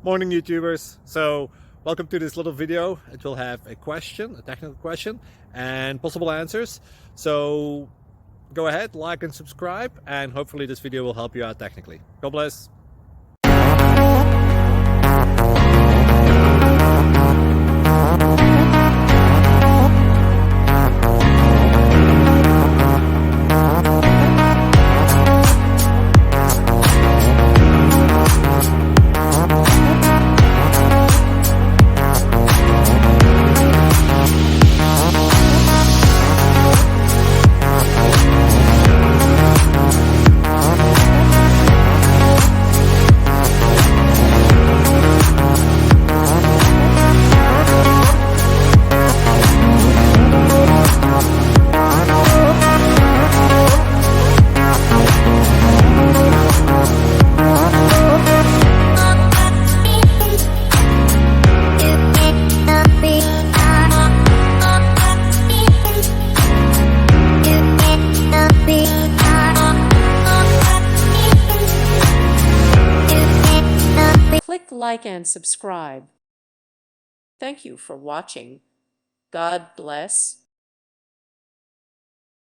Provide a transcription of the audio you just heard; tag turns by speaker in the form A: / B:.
A: Morning YouTubers. So welcome to this little video. It will have a question, a technical question, and possible answers. So go ahead, like and subscribe, and hopefully this video will help you out technically. God bless.
B: Click like and subscribe. Thank you for watching. God bless.